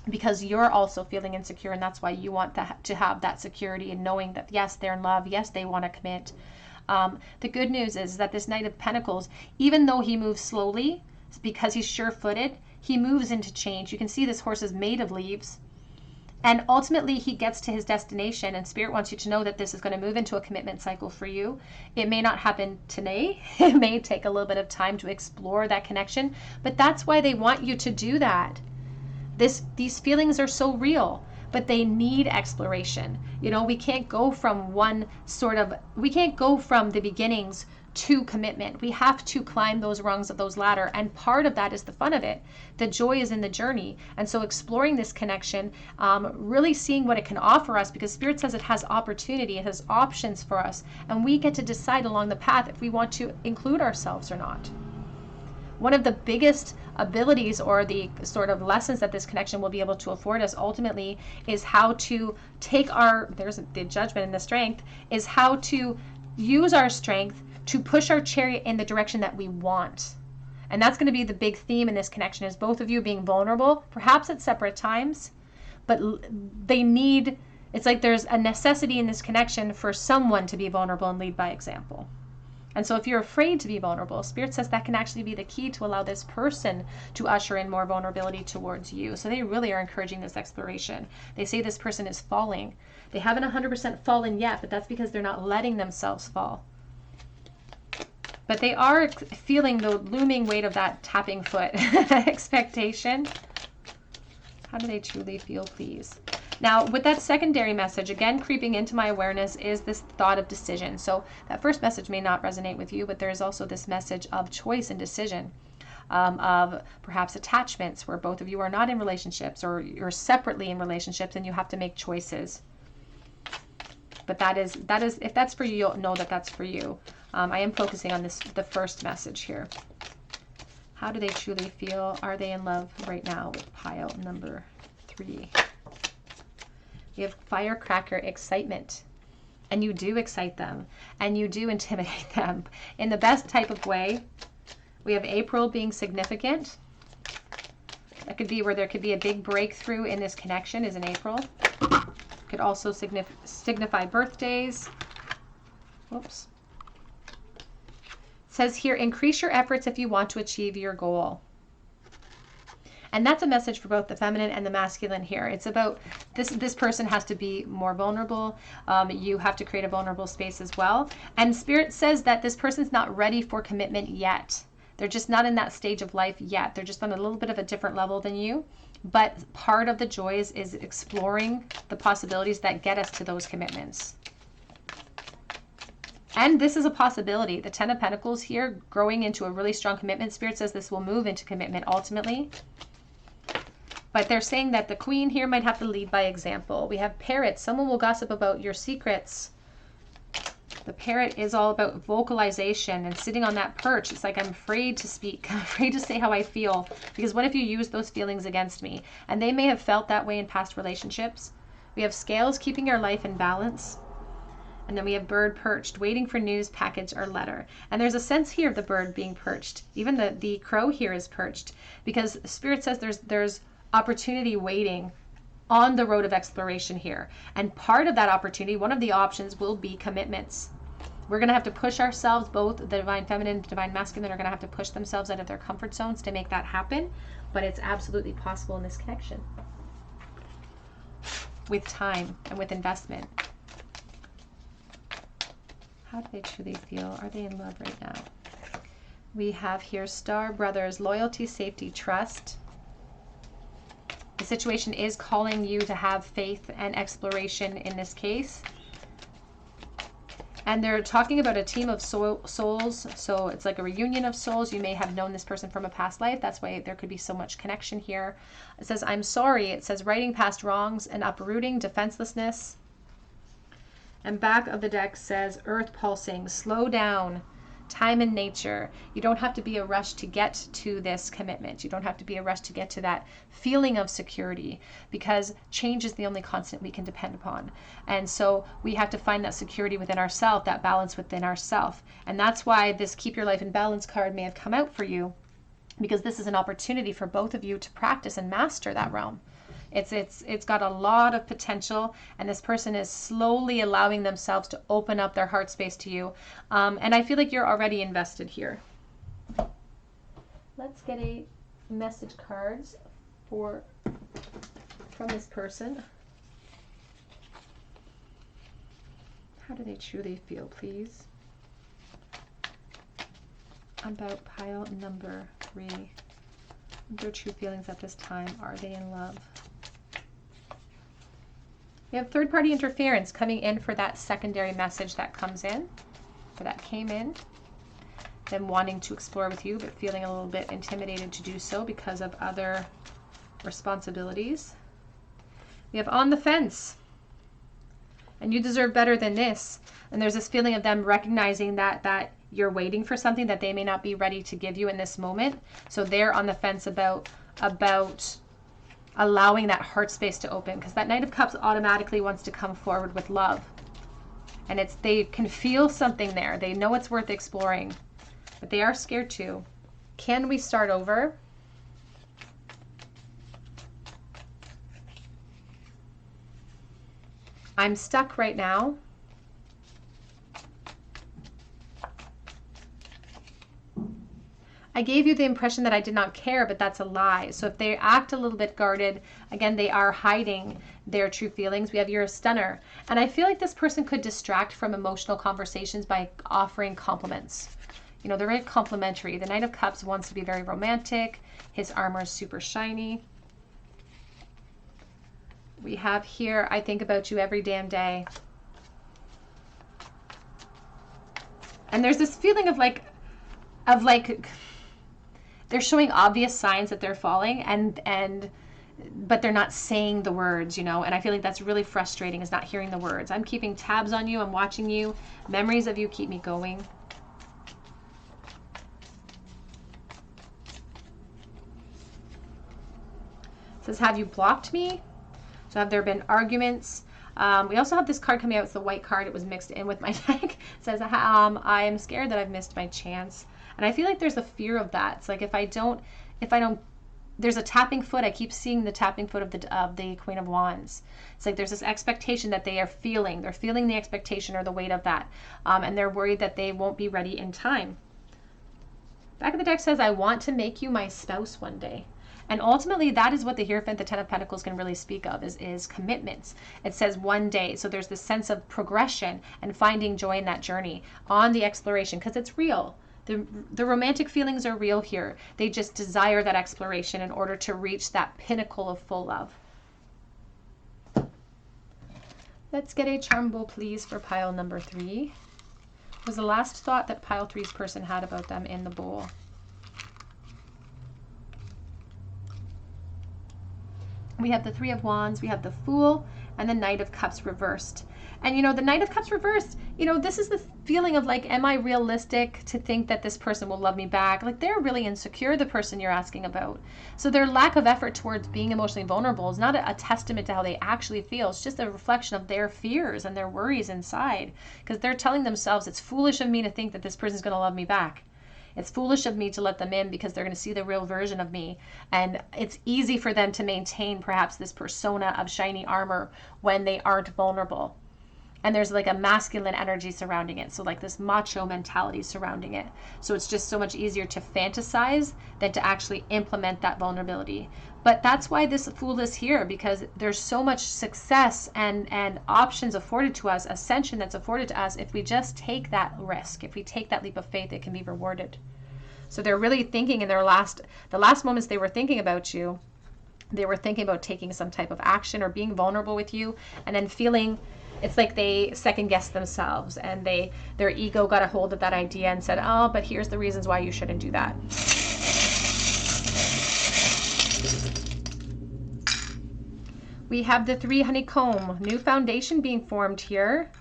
Because you're also feeling insecure, and that's why you want to have that security and knowing that, yes, they're in love. Yes, they want to commit. The good news is that this Knight of Pentacles, even though he moves slowly, because he's sure-footed, he moves into change. You can see this horse is made of leaves, And ultimately, he gets to his destination, and Spirit wants you to know that this is going to move into a commitment cycle for you. It may not happen today. It may take a little bit of time to explore that connection, but that's why they want you to do that. These feelings are so real, but they need exploration. You know, we can't go from we can't go from the beginnings to commitment. We have to climb those rungs of those ladder, and part of that is the fun of it. The joy is in the journey. And so exploring this connection, really seeing what it can offer us, because Spirit says it has opportunity, it has options for us, and we get to decide along the path if we want to include ourselves or not. One of the biggest abilities, or the sort of lessons that this connection will be able to afford us ultimately, is how to take there's the judgment and the strength, is how to use our strength to push our chariot in the direction that we want. And that's going to be the big theme in this connection, is both of you being vulnerable, perhaps at separate times, but it's like there's a necessity in this connection for someone to be vulnerable and lead by example. And so if you're afraid to be vulnerable, Spirit says that can actually be the key to allow this person to usher in more vulnerability towards you. So they really are encouraging this exploration. They say this person is falling. They haven't 100% fallen yet, but that's because they're not letting themselves fall. But they are feeling the looming weight of that tapping foot expectation. How do they truly feel, please? Now, with that secondary message, again, creeping into my awareness is this thought of decision. So that first message may not resonate with you, but there is also this message of choice and decision, of perhaps attachments where both of you are not in relationships, or you're separately in relationships and you have to make choices. But that is, if that's for you, you'll know that that's for you. I am focusing on the first message here. How do they truly feel? Are they in love right now? With pile number 3. We have firecracker excitement. And you do excite them. And you do intimidate them in the best type of way. We have April being significant. That could be where there could be a big breakthrough in this connection, is in April. Could also signify birthdays. Whoops. It says here, increase your efforts if you want to achieve your goal. And that's a message for both the feminine and the masculine here. It's about this person has to be more vulnerable. You have to create a vulnerable space as well. And Spirit says that this person's not ready for commitment yet. They're just not in that stage of life yet. They're just on a little bit of a different level than you. But part of the joy is exploring the possibilities that get us to those commitments. And this is a possibility. The 10 of Pentacles here, growing into a really strong commitment. Spirit says this will move into commitment ultimately. But they're saying that the Queen here might have to lead by example. We have Parrot. Someone will gossip about your secrets. The Parrot is all about vocalization and sitting on that perch. It's like, I'm afraid to speak. I'm afraid to say how I feel. Because what if you use those feelings against me? And they may have felt that way in past relationships. We have Scales, keeping your life in balance. And then we have Bird perched, waiting for news, package, or letter. And there's a sense here of the bird being perched. Even the crow here is perched. Because Spirit says there's opportunity waiting on the road of exploration here. And part of that opportunity, one of the options, will be commitments. We're going to have to push ourselves, both the divine feminine, divine masculine are going to have to push themselves out of their comfort zones to make that happen. But it's absolutely possible in this connection. With time and with investment. How do they truly feel? Are they in love right now? We have here Star Brothers, loyalty, safety, trust. The situation is calling you to have faith and exploration in this case. And they're talking about a team of souls. So it's like a reunion of souls. You may have known this person from a past life. That's why there could be so much connection here. It says, I'm sorry. It says, righting past wrongs and uprooting defenselessness. And back of the deck says, earth pulsing, slow down, time and nature. You don't have to be a rush to get to this commitment. You don't have to be a rush to get to that feeling of security, because change is the only constant we can depend upon. And so we have to find that security within ourselves, that balance within ourselves. And that's why this Keep Your Life in Balance card may have come out for you, because this is an opportunity for both of you to practice and master that realm. It's got a lot of potential, and this person is slowly allowing themselves to open up their heart space to you. And I feel like you're already invested here. Let's get a message cards from this person. How do they truly feel, please? About pile number 3. Their true feelings at this time. Are they in love? We have third-party interference coming in for that secondary message that comes in, or that came in. Them wanting to explore with you, but feeling a little bit intimidated to do so because of other responsibilities. We have on the fence. And you deserve better than this. And there's this feeling of them recognizing that you're waiting for something that they may not be ready to give you in this moment. So they're on the fence about allowing that heart space to open, because that Knight of Cups automatically wants to come forward with love. And they can feel something there. They know it's worth exploring, but they are scared too. Can we start over? I'm stuck right now. I gave you the impression that I did not care, but that's a lie. So if they act a little bit guarded, again, they are hiding their true feelings. We have you're a stunner. And I feel like this person could distract from emotional conversations by offering compliments. You know, they're very complimentary. The Knight of Cups wants to be very romantic. His armor is super shiny. We have here, I think about you every damn day. And there's this feeling of like, they're showing obvious signs that they're falling, but they're not saying the words, you know, and I feel like that's really frustrating, is not hearing the words. I'm keeping tabs on you. I'm watching you. Memories of you keep me going. It says, have you blocked me? So have there been arguments? We also have this card coming out. It's the white card. It was mixed in with my deck. It says, I am scared that I've missed my chance. And I feel like there's a fear of that. It's like if I don't, there's a tapping foot. I keep seeing the tapping foot of the Queen of Wands. It's like there's this expectation that they are feeling. They're feeling the expectation or the weight of that. And they're worried that they won't be ready in time. Back of the deck says, I want to make you my spouse one day. And ultimately, that is what the Hierophant, the Ten of Pentacles, can really speak of, is commitments. It says one day. So there's this sense of progression and finding joy in that journey on the exploration, because it's real. The romantic feelings are real here. They just desire that exploration in order to reach that pinnacle of full love. Let's get a charm bowl, please, for pile number 3. What was the last thought that pile 3's person had about them in the bowl? We have the Three of Wands, we have the Fool, and the Knight of Cups reversed. And, you know, the Knight of Cups reversed, you know, this is the feeling of like, am I realistic to think that this person will love me back? Like, they're really insecure, the person you're asking about. So their lack of effort towards being emotionally vulnerable is not a testament to how they actually feel. It's just a reflection of their fears and their worries inside, because they're telling themselves, it's foolish of me to think that this person's going to love me back. It's foolish of me to let them in because they're going to see the real version of me. And it's easy for them to maintain perhaps this persona of shiny armor when they aren't vulnerable. And there's like a masculine energy surrounding it. So like this macho mentality surrounding it. So it's just so much easier to fantasize than to actually implement that vulnerability. But that's why this Fool is here, because there's so much success and options afforded to us, ascension that's afforded to us. If we just take that risk, if we take that leap of faith, it can be rewarded. So they're really thinking in the last moments they were thinking about you, they were thinking about taking some type of action or being vulnerable with you, and then feeling it's like they second guessed themselves, and their ego got a hold of that idea and said, oh, but here's the reasons why you shouldn't do that. We have the 3 honeycomb, new foundation being formed here.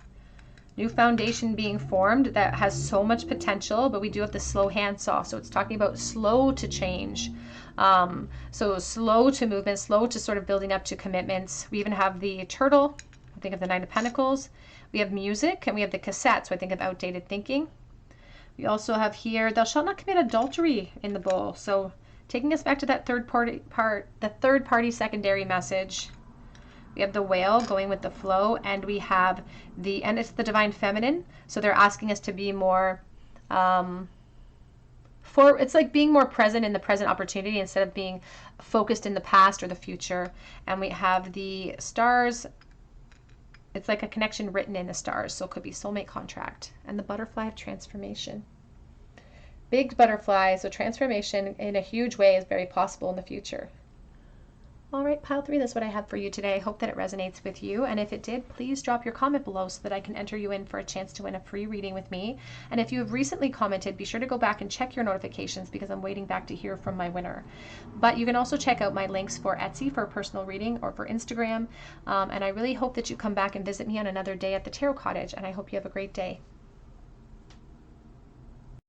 New foundation being formed that has so much potential, but we do have the slow handsaw. So it's talking about slow to change. So slow to movement, slow to sort of building up to commitments. We even have the turtle. I think of the Nine of Pentacles. We have music, and we have the cassette. So I think of outdated thinking. We also have here, thou shalt not commit adultery in the bowl. So taking us back to that third party secondary message. We have the whale going with the flow, and we have and it's the divine feminine. So they're asking us to be more, it's like being more present in the present opportunity instead of being focused in the past or the future. And we have the stars It's like a connection written in the stars, so it could be soulmate contract. And the butterfly of transformation. Big butterfly, so transformation in a huge way is very possible in the future. All right, pile 3, that's what I have for you today. I hope that it resonates with you. And if it did, please drop your comment below so that I can enter you in for a chance to win a free reading with me. And if you have recently commented, be sure to go back and check your notifications because I'm waiting back to hear from my winner. But you can also check out my links for Etsy for a personal reading or for Instagram. And I really hope that you come back and visit me on another day at the Tarot Cottage. And I hope you have a great day.